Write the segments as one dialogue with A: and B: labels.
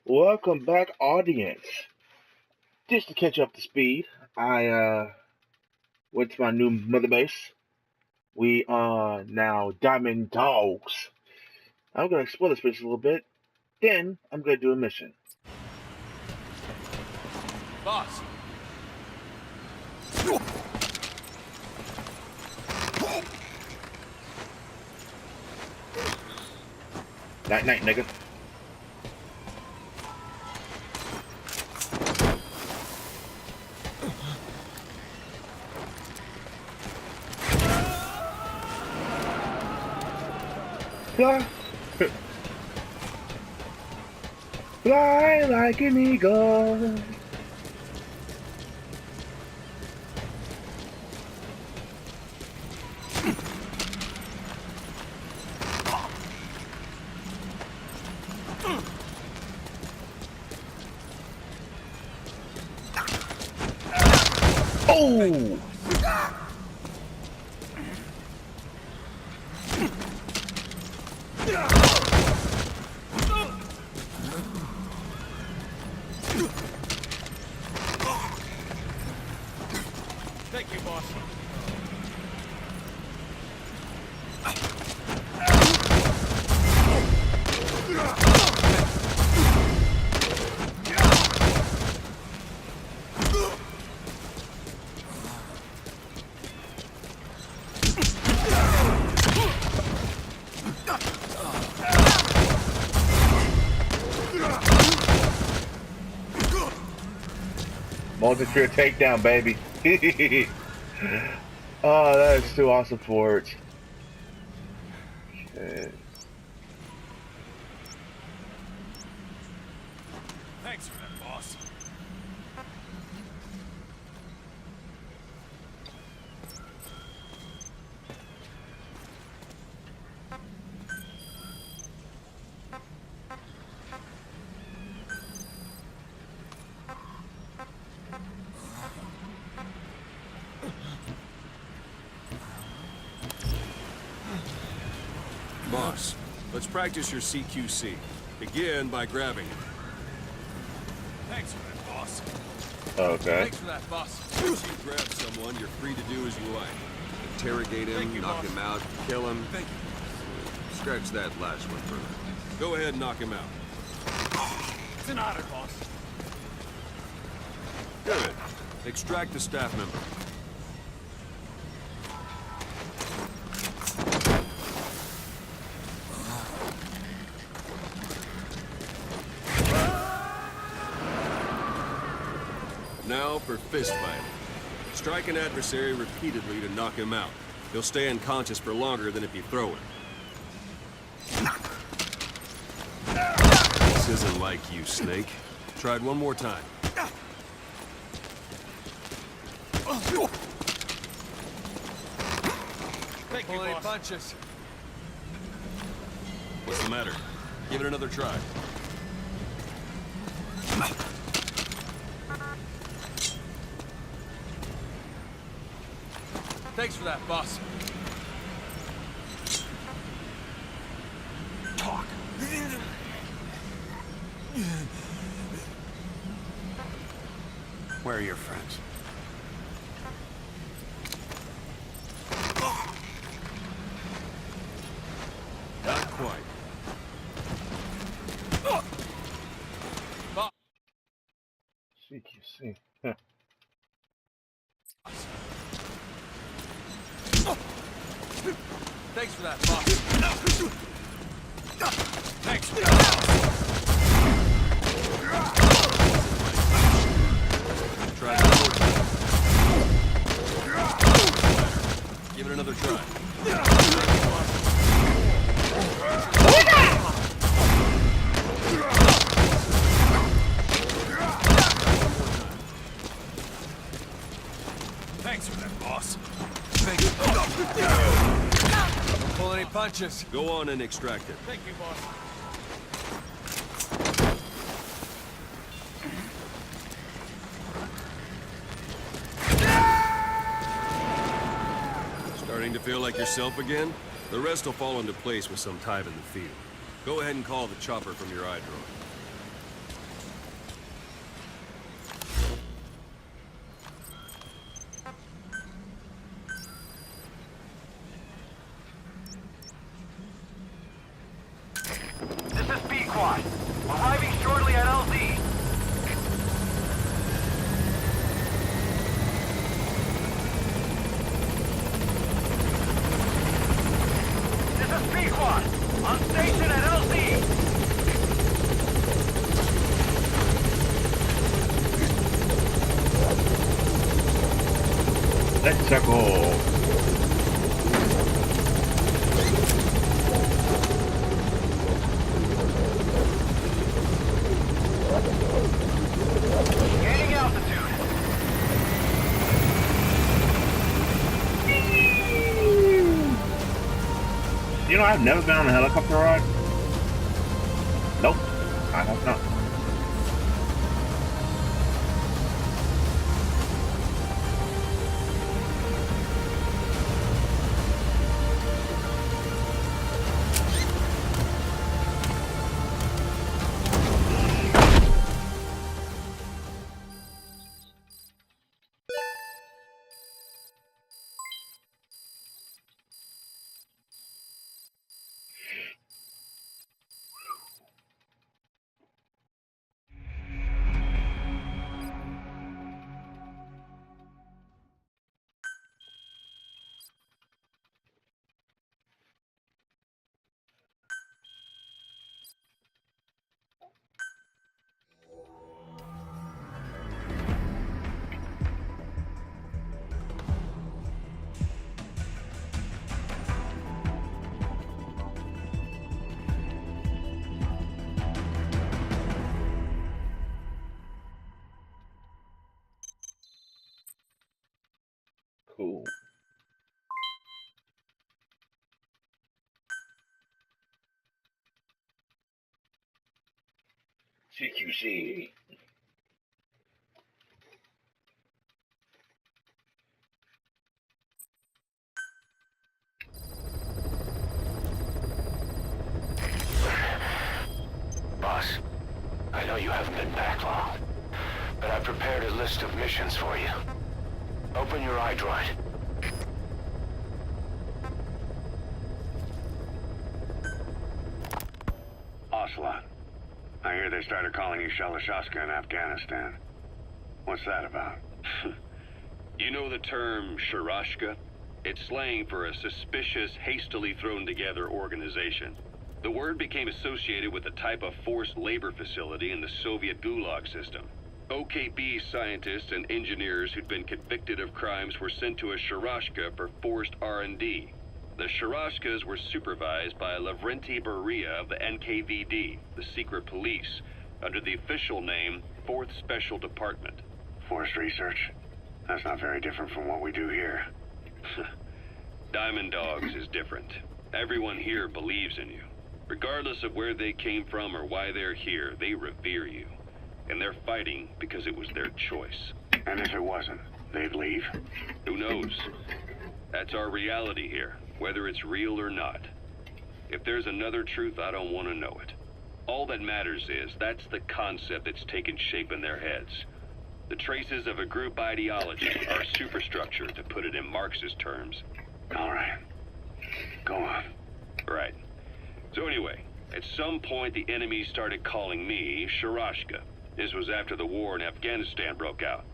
A: Welcome back, audience. Just to catch up to speed, I went to my new mother base. We are now Diamond Dogs. I'm gonna explore this place a little bit. Then I'm gonna do a mission.
B: Boss.
A: Night night, nigga. Fly, fly like an eagle. Oh!
B: Thank you, boss.
A: Multi-tier takedown, baby. Oh, that is too awesome for it. Okay.
B: Thanks for that, boss.
C: Boss, let's practice your CQC. Begin by grabbing him.
B: Thanks for that, boss.
A: Okay.
B: Thanks for that, boss.
C: Once you grab someone, you're free to do as you like. Interrogate him,
B: Thank you,
C: knock
B: boss.
C: him out, kill him.
B: Thank you.
C: Scratch that last one further. Go ahead and knock him out.
B: It's an honor, boss.
C: Good. Extract the staff member. Now for fist fighting. Strike an adversary repeatedly to knock him out. He'll stay unconscious for longer than if you throw him. This isn't like you, Snake. Try it one more time.
B: Thank you, boss.
D: Punches.
C: What's the matter? Give it another try.
B: Thanks for that, boss.
D: Talk. Where are your friends?
C: Not quite.
A: CQC.
B: Thanks for that, boss. Thanks for that,
C: Try it one more time. Give it another try.
B: Thanks for that, boss.
D: Thank you. Don't pull any punches.
C: Go on and extract it.
B: Thank you, boss.
C: Starting to feel like yourself again? The rest will fall into place with some time in the field. Go ahead and call the chopper from your eye drone.
E: squad. Arriving shortly at LZ. This is B squad. On station at LZ.
A: Let's go.
E: Gaining altitude.
A: You know, I've never been on a helicopter ride. Nope, I have not. Cool. CQC.
E: Boss, I know you haven't been back long, but I've prepared a list of missions for you. Open your iDroid.
F: Ocelot. I hear they started calling you Shalashaska in Afghanistan. What's that about?
C: You know the term Sharashka? It's slang for a suspicious, hastily thrown together organization. The word became associated with a type of forced labor facility in the Soviet Gulag system. OKB scientists and engineers who'd been convicted of crimes were sent to a Sharashka for forced R&D. The Sharashkas were supervised by Lavrenti Beria of the NKVD, the secret police, under the official name 4th Special Department.
F: Forced research? That's not very different from what we do here.
C: Diamond Dogs is different. Everyone here believes in you. Regardless of where they came from or why they're here, they revere you. And they're fighting because it was their choice.
F: And if it wasn't, they'd leave?
C: Who knows? That's our reality here, whether it's real or not. If there's another truth, I don't want to know it. All that matters is that's the concept that's taken shape in their heads. The traces of a group ideology, our superstructure, to put it in Marxist terms.
F: All right. Go on.
C: Right. So anyway, at some point the enemy started calling me Sharashka. This was after the war in Afghanistan broke out.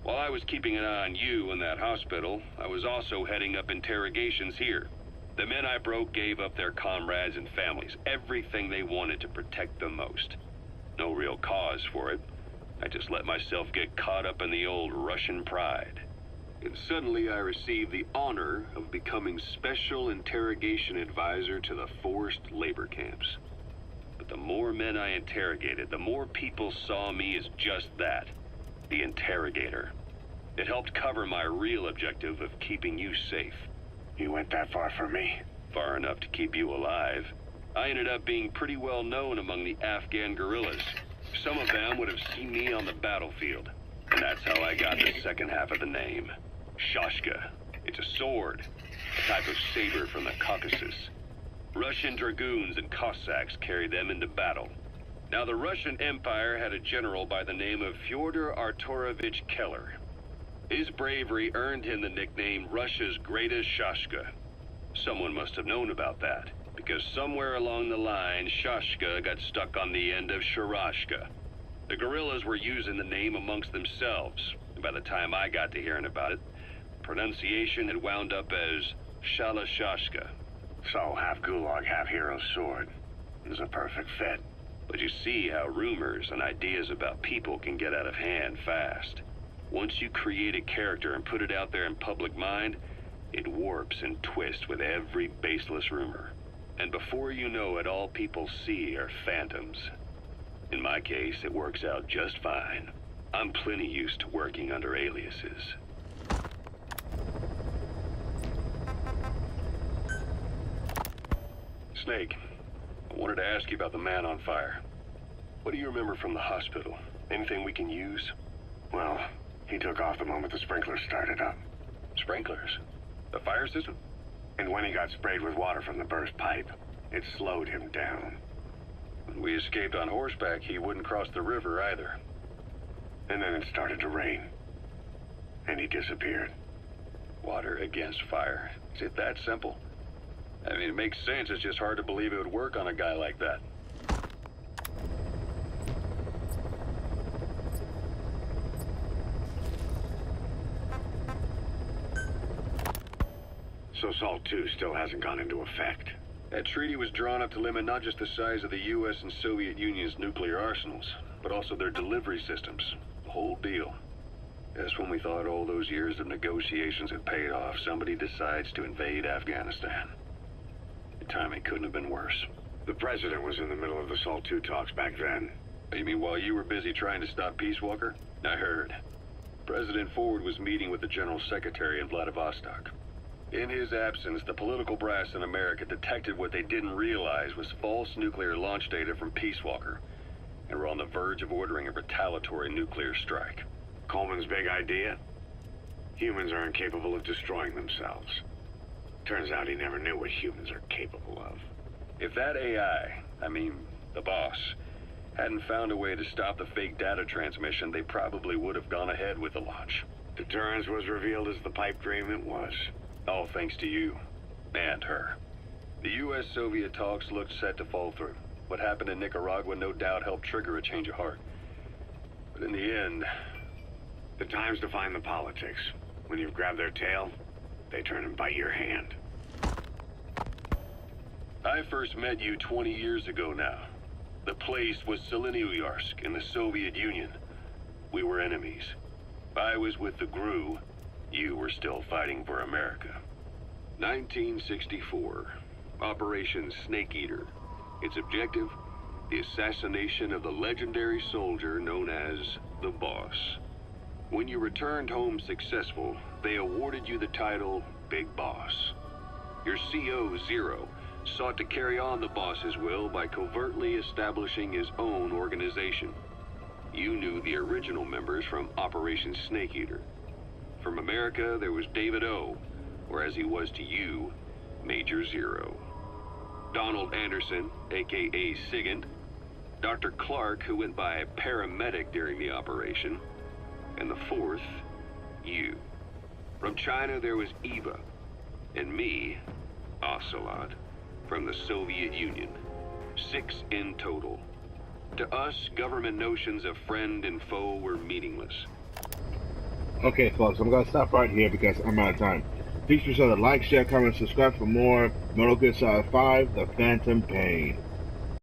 C: While I was keeping an eye on you in that hospital, I was also heading up interrogations here. The men I broke gave up their comrades and families, everything they wanted to protect them most. No real cause for it. I just let myself get caught up in the old Russian pride. And suddenly I received the honor of becoming Special Interrogation Advisor to the forced labor camps. But the more men I interrogated, the more people saw me as just that, the interrogator. It helped cover my real objective of keeping you safe.
F: You went that far for me?
C: Far enough to keep you alive. I ended up being pretty well known among the Afghan guerrillas. Some of them would have seen me on the battlefield. And that's how I got the second half of the name. Shashka. It's a sword, a type of saber from the Caucasus. Russian dragoons and Cossacks carried them into battle. Now, the Russian Empire had a general by the name of Fyodor Arturovich Keller. His bravery earned him the nickname Russia's Greatest Shashka. Someone must have known about that. Because somewhere along the line, Shashka got stuck on the end of Sharashka. The guerrillas were using the name amongst themselves, and by the time I got to hearing about it, pronunciation had wound up as Shalashashka.
F: So, half Gulag, half Hero's sword. It was a perfect fit.
C: But you see how rumors and ideas about people can get out of hand fast. Once you create a character and put it out there in public mind, it warps and twists with every baseless rumor. And before you know it, all people see are phantoms. In my case, it works out just fine. I'm plenty used to working under aliases. Snake, I wanted to ask you about the man on fire. What do you remember from the hospital? Anything we can use?
F: Well, he took off the moment the sprinklers started up.
C: Sprinklers? The fire system?
F: And when he got sprayed with water from the burst pipe, it slowed him down.
C: When we escaped on horseback, he wouldn't cross the river either.
F: And then it started to rain. And he disappeared.
C: Water against fire. Is it that simple? I mean, it makes sense. It's just hard to believe it would work on a guy like that.
F: So SALT II still hasn't gone into effect.
C: That treaty was drawn up to limit not just the size of the U.S. and Soviet Union's nuclear arsenals, but also their delivery systems. The whole deal. Just when we thought all those years of negotiations had paid off, somebody decides to invade Afghanistan. The timing couldn't have been worse.
F: The president was in the middle of the SALT II talks back then.
C: You mean while you were busy trying to stop Peace Walker? I heard. President Ford was meeting with the General Secretary in Vladivostok. In his absence, the political brass in America detected what they didn't realize was false nuclear launch data from Peace Walker, and were on the verge of ordering a retaliatory nuclear strike.
F: Coleman's big idea? Humans are incapable of destroying themselves. Turns out he never knew what humans are capable of.
C: If that AI, I mean, the boss, hadn't found a way to stop the fake data transmission, they probably would have gone ahead with the launch.
F: Deterrence was revealed as the pipe dream it was.
C: All thanks to you. And her. The U.S.-Soviet talks looked set to fall through. What happened in Nicaragua no doubt helped trigger a change of heart. But in the end...
F: The times define the politics. When you've grabbed their tail, they turn and bite your hand.
C: I first met you 20 years ago now. The place was Selenouyarsk in the Soviet Union. We were enemies. I was with the GRU. You were still fighting for America. 1964. Operation Snake Eater. Its objective? The assassination of the legendary soldier known as the Boss. When you returned home successful, they awarded you the title Big Boss. Your CO, Zero, sought to carry on the boss's will by covertly establishing his own organization. You knew the original members from Operation Snake Eater. From America, there was David O, or as he was to you, Major Zero. Donald Anderson, aka Sigint. Dr. Clark, who went by paramedic during the operation. And the fourth, you. From China, there was Eva. And me, Ocelot, from the Soviet Union. 6 in total. To us, government notions of friend and foe were meaningless.
A: Okay, folks, I'm gonna stop right here because I'm out of time. Please be sure to like, share, comment, subscribe for more Metal Gear Solid 5: The Phantom Pain.